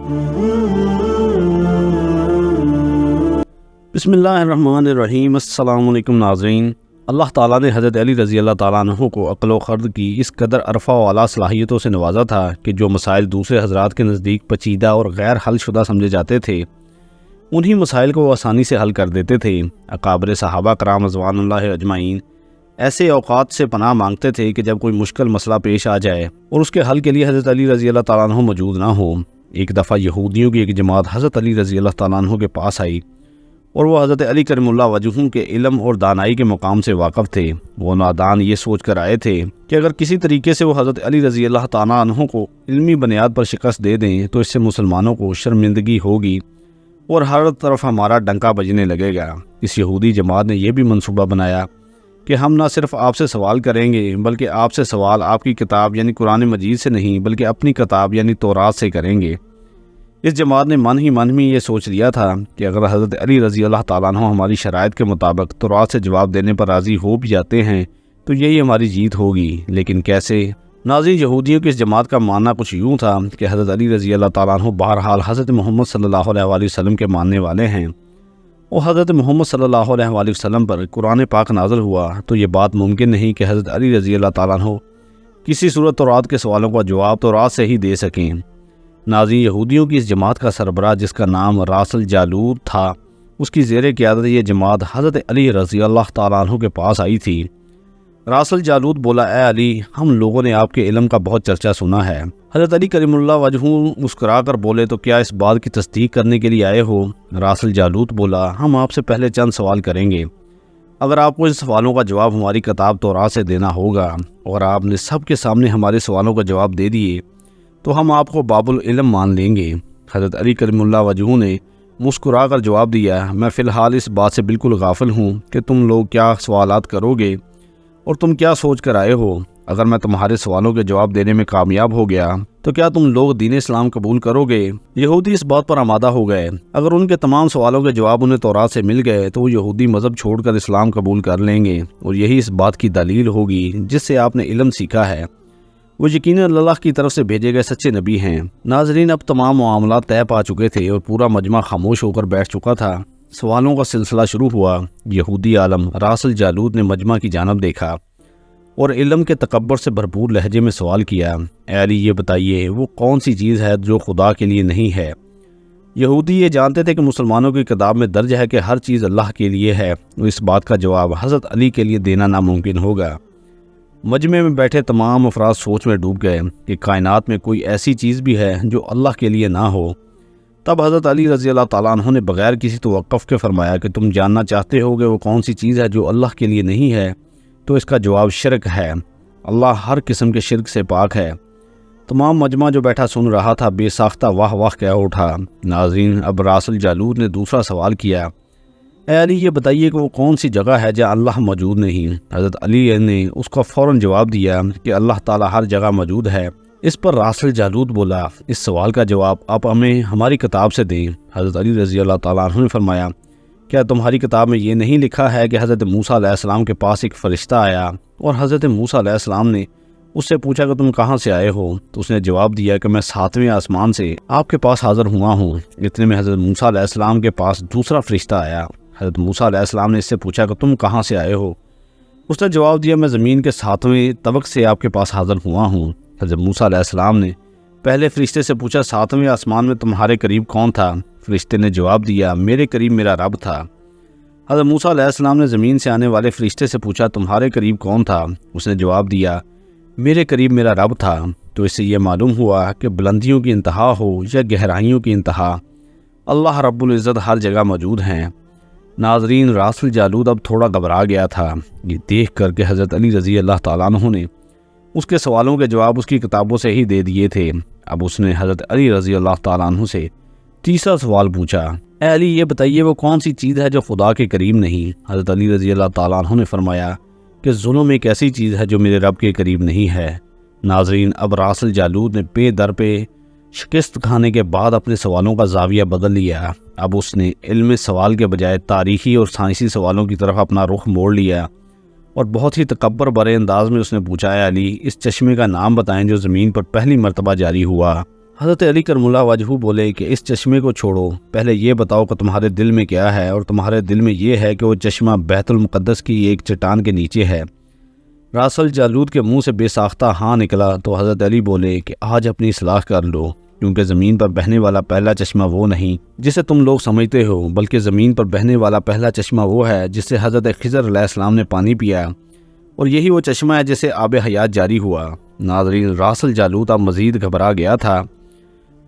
بسم اللہ الرحمن الرحیم۔ السلام علیکم ناظرین۔ اللہ تعالیٰ نے حضرت علی رضی اللہ تعالیٰ عنہ کو عقل و خرد کی اس قدر عرفہ و اعلیٰ صلاحیتوں سے نوازا تھا کہ جو مسائل دوسرے حضرات کے نزدیک پیچیدہ اور غیر حل شدہ سمجھے جاتے تھے، انہی مسائل کو وہ آسانی سے حل کر دیتے تھے۔ اکابر صحابہ کرام رضوان اللہ اجمعین ایسے اوقات سے پناہ مانگتے تھے کہ جب کوئی مشکل مسئلہ پیش آ جائے اور اس کے حل کے لیے حضرت علی رضی اللہ تعالیٰ عنہ موجود نہ ہو۔ ایک دفعہ یہودیوں کی ایک جماعت حضرت علی رضی اللہ تعالیٰ عنہ کے پاس آئی اور وہ حضرت علی کرم اللہ وجہہ کے علم اور دانائی کے مقام سے واقف تھے۔ وہ نادان یہ سوچ کر آئے تھے کہ اگر کسی طریقے سے وہ حضرت علی رضی اللہ تعالیٰ عنہ کو علمی بنیاد پر شکست دے دیں تو اس سے مسلمانوں کو شرمندگی ہوگی اور ہر طرف ہمارا ڈنکا بجنے لگے گا۔ اس یہودی جماعت نے یہ بھی منصوبہ بنایا کہ ہم نہ صرف آپ سے سوال کریں گے بلکہ آپ سے سوال آپ کی کتاب یعنی قرآن مجید سے نہیں بلکہ اپنی کتاب یعنی تورات سے کریں گے۔ اس جماعت نے من ہی میں یہ سوچ لیا تھا کہ اگر حضرت علی رضی اللہ تعالیٰ عنہ ہماری شرائط کے مطابق تورات سے جواب دینے پر راضی ہو بھی جاتے ہیں تو یہی ہماری جیت ہوگی، لیکن کیسے؟ ناظرین، یہودیوں کی اس جماعت کا ماننا کچھ یوں تھا کہ حضرت علی رضی اللہ تعالیٰ عنہ بہرحال حضرت محمد صلی اللہ علیہ وآلہ وسلم کے ماننے والے ہیں، اور حضرت محمد صلی اللہ علیہ وآلہ وسلم پر قرآن پاک نازل ہوا تو یہ بات ممکن نہیں کہ حضرت علی رضی اللہ تعالیٰ عنہ کسی صورت تورات کے سوالوں کا جواب تورات سے ہی دے سکیں۔ ناظرین، یہودیوں کی اس جماعت کا سربراہ جس کا نام راس الجالوت تھا، اس کی زیر قیادت یہ جماعت حضرت علی رضی اللہ تعالیٰ عنہ کے پاس آئی تھی۔ راس الجالوت بولا، اے علی، ہم لوگوں نے آپ کے علم کا بہت چرچا سنا ہے۔ حضرت علی کریم اللہ وجہہ مسکرا کر بولے، تو کیا اس بات کی تصدیق کرنے کے لیے آئے ہو؟ راس الجالوت بولا، ہم آپ سے پہلے چند سوال کریں گے۔ اگر آپ کو ان سوالوں کا جواب ہماری کتاب تورات سے دینا ہوگا اور آپ نے سب کے سامنے ہمارے سوالوں کا جواب دے دیے تو ہم آپ کو باب العلم مان لیں گے۔ حضرت علی کریم اللہ وجہہ نے مسکرا کر جواب دیا، میں فی الحال اس بات سے بالکل غافل ہوں کہ تم لوگ کیا سوالات کرو گے اور تم کیا سوچ کر آئے ہو۔ اگر میں تمہارے سوالوں کے جواب دینے میں کامیاب ہو گیا تو کیا تم لوگ دین اسلام قبول کرو گے؟ یہودی اس بات پر آمادہ ہو گئے، اگر ان کے تمام سوالوں کے جواب انہیں تورات سے مل گئے تو وہ یہودی مذہب چھوڑ کر اسلام قبول کر لیں گے، اور یہی اس بات کی دلیل ہوگی جس سے آپ نے علم سیکھا ہے۔ وہ یقیناً اللہ کی طرف سے بھیجے گئے سچے نبی ہیں۔ ناظرین، اب تمام معاملات طے پا چکے تھے اور پورا مجمع خاموش ہو کر بیٹھ چکا تھا۔ سوالوں کا سلسلہ شروع ہوا۔ یہودی عالم راس الجالوت نے مجمع کی جانب دیکھا اور علم کے تکبر سے بھرپور لہجے میں سوال کیا، اے علی، یہ بتائیے وہ کون سی چیز ہے جو خدا کے لیے نہیں ہے؟ یہودی یہ جانتے تھے کہ مسلمانوں کی کتاب میں درج ہے کہ ہر چیز اللہ کے لیے ہے، اور اس بات کا جواب حضرت علی کے لیے دینا ناممکن ہوگا۔ مجمع میں بیٹھے تمام افراد سوچ میں ڈوب گئے کہ کائنات میں کوئی ایسی چیز بھی ہے جو اللہ کے لیے نہ ہو۔ تب حضرت علی رضی اللہ تعالیٰ عنہ نے بغیر کسی توقف کے فرمایا کہ تم جاننا چاہتے ہو کہ وہ کون سی چیز ہے جو اللہ کے لیے نہیں ہے، تو اس کا جواب شرک ہے۔ اللہ ہر قسم کے شرک سے پاک ہے۔ تمام مجمع جو بیٹھا سن رہا تھا بے ساختہ واہ واہ کہہ اٹھا۔ ناظرین، اب راس الجالوت نے دوسرا سوال کیا، اے علی، یہ بتائیے کہ وہ کون سی جگہ ہے جہاں اللہ موجود نہیں؟ حضرت علی نے اس کا فوراً جواب دیا کہ اللہ تعالیٰ ہر جگہ موجود ہے۔ اس پر راس الجالوت بولا، اس سوال کا جواب آپ ہمیں ہماری کتاب سے دیں۔ حضرت علی رضی اللہ تعالیٰ عنہ نے فرمایا، کیا تمہاری کتاب میں یہ نہیں لکھا ہے کہ حضرت موسیٰ علیہ السلام کے پاس ایک فرشتہ آیا اور حضرت موسیٰ علیہ السلام نے اس سے پوچھا کہ تم کہاں سے آئے ہو؟ تو اس نے جواب دیا کہ میں 7ویں آسمان سے آپ کے پاس حاضر ہوا ہوں۔ اتنے میں حضرت موسیٰ علیہ السلام کے پاس دوسرا فرشتہ آیا۔ حضرت موسیٰ علیہ السلام نے اس سے پوچھا کہ تم کہاں سے آئے ہو؟ اس نے جواب دیا، میں زمین کے 7ویں طبق سے آپ کے پاس حاضر ہوا ہوں۔ حضرت موسیٰ علیہ السلام نے پہلے فرشتے سے پوچھا، 7ویں آسمان میں تمہارے قریب کون تھا؟ فرشتے نے جواب دیا، میرے قریب میرا رب تھا۔ حضرت موسیٰ علیہ السلام نے زمین سے آنے والے فرشتے سے پوچھا، تمہارے قریب کون تھا؟ اس نے جواب دیا، میرے قریب میرا رب تھا۔ تو اس سے یہ معلوم ہوا کہ بلندیوں کی انتہا ہو یا گہرائیوں کی انتہا، اللہ رب العزت ہر جگہ موجود ہیں۔ ناظرین، راس الجالوت اب تھوڑا گھبرا گیا تھا یہ دیکھ کر کہ حضرت علی رضی اللہ تعالیٰ عنہ نے اس کے سوالوں کے جواب اس کی کتابوں سے ہی دے دیے تھے۔ اب اس نے حضرت علی رضی اللہ تعالیٰ عنہ سے تیسرا سوال پوچھا، اے علی، یہ بتائیے وہ کون سی چیز ہے جو خدا کے قریب نہیں؟ حضرت علی رضی اللہ تعالیٰ عنہ نے فرمایا کہ ظلم ایک ایسی چیز ہے جو میرے رب کے قریب نہیں ہے۔ ناظرین، اب راس الجالوت نے پے در پہ شکست کھانے کے بعد اپنے سوالوں کا زاویہ بدل لیا۔ اب اس نے علم سوال کے بجائے تاریخی اور سائنسی سوالوں کی طرف اپنا رخ موڑ لیا اور بہت ہی تکبر بھرے انداز میں اس نے پوچھا، اے علی، اس چشمے کا نام بتائیں جو زمین پر پہلی مرتبہ جاری ہوا۔ حضرت علی کرم اللہ وجہہ بولے کہ اس چشمے کو چھوڑو، پہلے یہ بتاؤ کہ تمہارے دل میں کیا ہے، اور تمہارے دل میں یہ ہے کہ وہ چشمہ بیت المقدس کی ایک چٹان کے نیچے ہے۔ راس الجالوت کے منہ سے بے ساختہ ہاں نکلا تو حضرت علی بولے کہ آج اپنی اصلاح کر لو، کیونکہ زمین پر بہنے والا پہلا چشمہ وہ نہیں جسے تم لوگ سمجھتے ہو، بلکہ زمین پر بہنے والا پہلا چشمہ وہ ہے جس سے حضرت خضر علیہ السلام نے پانی پیا، اور یہی وہ چشمہ ہے جسے آب حیات جاری ہوا۔ ناظرین، راس الجالوت اب مزید گھبرا گیا تھا۔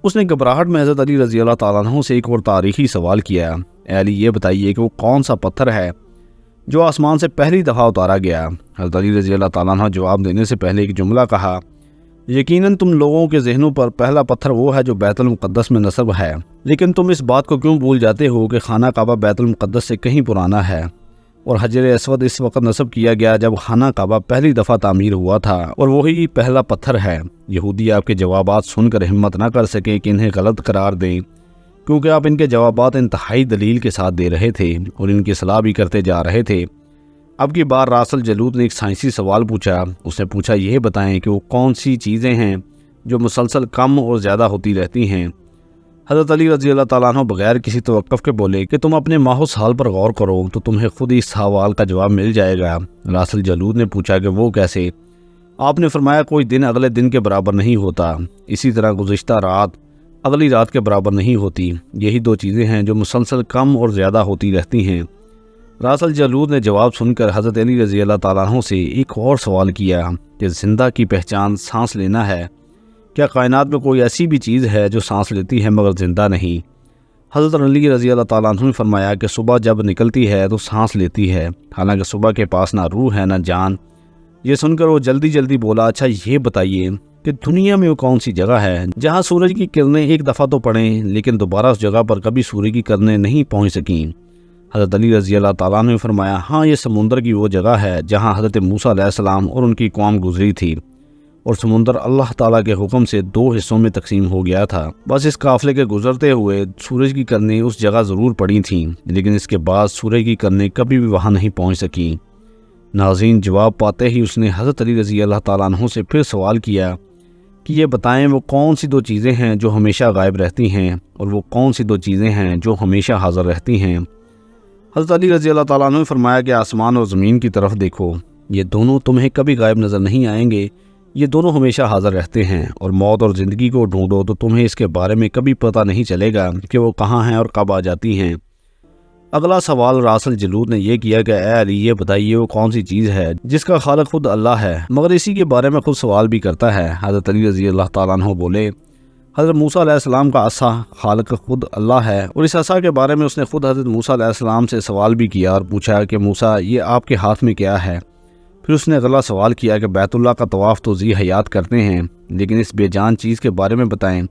اس نے گھبراہٹ میں حضرت علی رضی اللہ تعالیٰ عنہ سے ایک اور تاریخی سوال کیا، اے علی یہ بتائیے کہ وہ کون سا پتھر ہے جو آسمان سے پہلی دفعہ اتارا گیا؟ حضرت علی رضی اللہ تعالیٰ عنہ جواب دینے سے پہلے ایک جملہ کہا، یقیناً تم لوگوں کے ذہنوں پر پہلا پتھر وہ ہے جو بیت المقدس میں نصب ہے، لیکن تم اس بات کو کیوں بھول جاتے ہو کہ خانہ کعبہ بیت المقدس سے کہیں پرانا ہے، اور حجر اسود اس وقت نصب کیا گیا جب خانہ کعبہ پہلی دفعہ تعمیر ہوا تھا، اور وہی پہلا پتھر ہے۔ یہودی آپ کے جوابات سن کر ہمت نہ کر سکے کہ انہیں غلط قرار دیں، کیونکہ آپ ان کے جوابات انتہائی دلیل کے ساتھ دے رہے تھے اور ان کی اصلاح بھی کرتے جا رہے تھے۔ اب کی بار راس الجالوت نے ایک سائنسی سوال پوچھا۔ اس نے پوچھا، یہ بتائیں کہ وہ کون سی چیزیں ہیں جو مسلسل کم اور زیادہ ہوتی رہتی ہیں؟ حضرت علی رضی اللہ تعالیٰ عنہ بغیر کسی توقف کے بولے کہ تم اپنے ماہ و سال پر غور کرو تو تمہیں خود اس سوال کا جواب مل جائے گا۔ راس الجالوت نے پوچھا کہ وہ کیسے؟ آپ نے فرمایا، کوئی دن اگلے دن کے برابر نہیں ہوتا، اسی طرح گزشتہ رات اگلی رات کے برابر نہیں ہوتی، یہی دو چیزیں ہیں جو مسلسل کم اور زیادہ ہوتی رہتی ہیں۔ راس الجالوت نے جواب سن کر حضرت علی رضی اللہ تعالیٰ عنہ سے ایک اور سوال کیا کہ زندہ کی پہچان سانس لینا ہے، کیا کائنات میں کوئی ایسی بھی چیز ہے جو سانس لیتی ہے مگر زندہ نہیں؟ حضرت علی رضی اللہ تعالیٰ عنہ نے فرمایا کہ صبح جب نکلتی ہے تو سانس لیتی ہے، حالانکہ صبح کے پاس نہ روح ہے نہ جان۔ یہ سن کر وہ جلدی جلدی بولا، اچھا یہ بتائیے کہ دنیا میں وہ کون سی جگہ ہے جہاں سورج کی کرنیں ایک دفعہ تو پڑیں لیکن دوبارہ اس جگہ پر کبھی سورج کی کرنیں نہیں پہنچ سکیں؟ حضرت علی رضی اللہ تعالیٰ نے فرمایا، ہاں یہ سمندر کی وہ جگہ ہے جہاں حضرت موسیٰ علیہ السلام اور ان کی قوم گزری تھی، اور سمندر اللہ تعالیٰ کے حکم سے 2 حصوں میں تقسیم ہو گیا تھا۔ بس اس قافلے کے گزرتے ہوئے سورج کی کرنیں اس جگہ ضرور پڑی تھیں، لیکن اس کے بعد سورج کی کرنیں کبھی بھی وہاں نہیں پہنچ سکیں۔ ناظرین، جواب پاتے ہی اس نے حضرت علی رضی اللہ تعالیٰ عنہ سے پھر سوال کیا کہ یہ بتائیں وہ کون سی 2 چیزیں ہیں جو ہمیشہ غائب رہتی ہیں، اور وہ کون سی 2 چیزیں ہیں جو ہمیشہ حاضر رہتی ہیں؟ حضرت علی رضی اللہ تعالیٰ عنہ نے فرمایا کہ آسمان اور زمین کی طرف دیکھو، یہ دونوں تمہیں کبھی غائب نظر نہیں آئیں گے، یہ دونوں ہمیشہ حاضر رہتے ہیں، اور موت اور زندگی کو ڈھونڈو تو تمہیں اس کے بارے میں کبھی پتہ نہیں چلے گا کہ وہ کہاں ہیں اور کب آ جاتی ہیں۔ اگلا سوال راس الجالوت نے یہ کیا کہ اے علی یہ بتائیے وہ کون سی چیز ہے جس کا خالق خود اللہ ہے مگر اسی کے بارے میں خود سوال بھی کرتا ہے؟ حضرت علی رضی اللہ تعالیٰ عنہ بولے، حضرت موسیٰ علیہ السلام کا عصا خالق خود اللہ ہے، اور اس عصا کے بارے میں اس نے خود حضرت موسیٰ علیہ السلام سے سوال بھی کیا اور پوچھا کہ موسیٰ یہ آپ کے ہاتھ میں کیا ہے؟ پھر اس نے اگلا سوال کیا کہ بیت اللہ کا طواف تو ذی حیات کرتے ہیں، لیکن اس بے جان چیز کے بارے میں بتائیں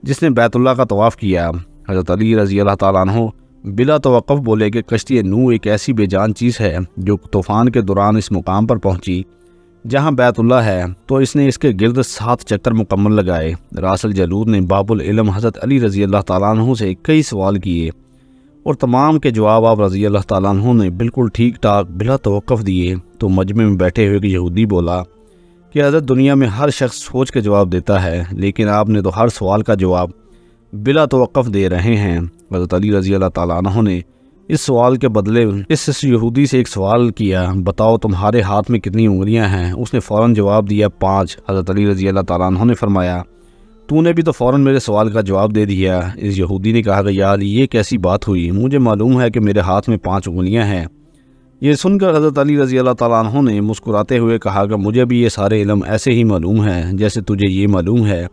جس نے بیت اللہ کا طواف کیا۔ حضرت علی رضی اللہ تعالیٰ عنہ بلا توقف بولے کہ کشتی نوح ایک ایسی بے جان چیز ہے جو طوفان کے دوران اس مقام پر پہنچی جہاں بیت اللہ ہے تو اس نے اس کے گرد 7 چکر مکمل لگائے۔ راس الجالوت نے باب العلم حضرت علی رضی اللہ تعالیٰ عنہ سے کئی سوال کیے اور تمام کے جواب آپ رضی اللہ تعالیٰ عنہ نے بالکل ٹھیک ٹھاک بلا توقف دیے۔ تو مجمع میں بیٹھے ہوئے یہودی بولا کہ حضرت دنیا میں ہر شخص سوچ کے جواب دیتا ہے، لیکن آپ نے تو ہر سوال کا جواب بلا توقف دے رہے ہیں۔ حضرت علی رضی اللہ تعالیٰ عنہ نے اس سوال کے بدلے اس یہودی سے ایک سوال کیا، بتاؤ تمہارے ہاتھ میں کتنی انگلیاں ہیں؟ اس نے فوراً جواب دیا 5۔ حضرت علی رضی اللہ تعالیٰ عنہ نے فرمایا، تو نے بھی تو فوراً میرے سوال کا جواب دے دیا۔ اس یہودی نے کہا کہ یا علی یہ کیسی بات ہوئی، مجھے معلوم ہے کہ میرے ہاتھ میں 5 انگلیاں ہیں۔ یہ سن کر حضرت علی رضی اللہ تعالیٰ عنہ نے مسکراتے ہوئے کہا کہ مجھے بھی یہ سارے علم ایسے ہی معلوم ہیں جیسے تجھے یہ معلوم ہے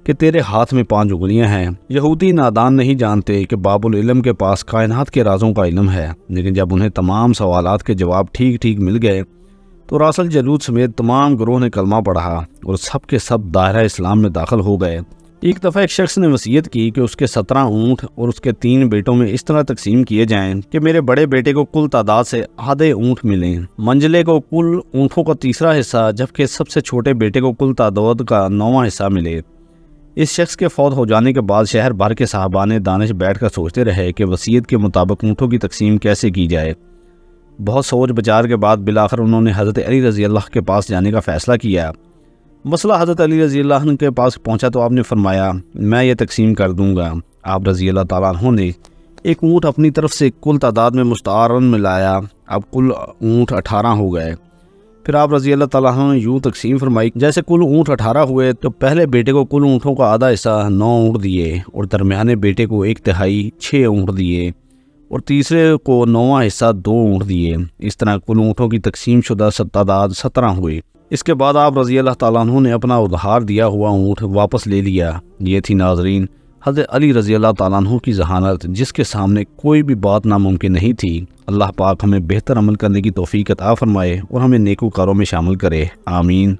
کہ تیرے ہاتھ میں 5 انگلیاں ہیں۔ یہودی نادان نہیں جانتے کہ باب العلم کے پاس کائنات کے رازوں کا علم ہے، لیکن جب انہیں تمام سوالات کے جواب ٹھیک ٹھیک مل گئے تو راس الجالوت سمیت تمام گروہ نے کلمہ پڑھا اور سب کے سب دائرہ اسلام میں داخل ہو گئے۔ ایک دفعہ ایک شخص نے وصیت کی کہ اس کے 17 اونٹ اور اس کے 3 بیٹوں میں اس طرح تقسیم کیے جائیں کہ میرے بڑے بیٹے کو کل تعداد سے آدھے اونٹ ملیں، منجلے کو کل اونٹوں کا تیسرا حصہ، جبکہ سب سے چھوٹے بیٹے کو کل تعداد کا 9واں حصہ ملے۔ اس شخص کے فوت ہو جانے کے بعد شہر بھر کے صحابہ نے دانش بیٹھ کر سوچتے رہے کہ وصیت کے مطابق اونٹوں کی تقسیم کیسے کی جائے۔ بہت سوچ بچار کے بعد بالآخر انہوں نے حضرت علی رضی اللہ کے پاس جانے کا فیصلہ کیا۔ مسئلہ حضرت علی رضی اللہ عنہ کے پاس پہنچا تو آپ نے فرمایا میں یہ تقسیم کر دوں گا۔ آپ رضی اللہ تعالیٰ عنہ نے ایک اونٹ اپنی طرف سے کل تعداد میں مستعارن میں لایا، اب کل اونٹ 18 ہو گئے۔ پھر آپ رضی اللہ تعالیٰ عنہ نے یوں تقسیم فرمائی، جیسے کل اونٹ 18 ہوئے تو پہلے بیٹے کو کل اونٹوں کا آدھا حصہ 9 اونٹ دیے، اور درمیانے بیٹے کو 1/3 6 اونٹ دیے، اور تیسرے کو 9واں حصہ 2 اونٹ دیے۔ اس طرح کل اونٹوں کی تقسیم شدہ تعداد 17 ہوئی۔ اس کے بعد آپ رضی اللہ تعالیٰ عنہ نے اپنا ادھار دیا ہوا اونٹ واپس لے لیا۔ یہ تھی ناظرین حضرت علی رضی اللہ تعالیٰ عنہ کی ذہانت، جس کے سامنے کوئی بھی بات ناممکن نہیں تھی۔ اللہ پاک ہمیں بہتر عمل کرنے کی توفیق عطا فرمائے اور ہمیں نیکوکاروں میں شامل کرے، آمین۔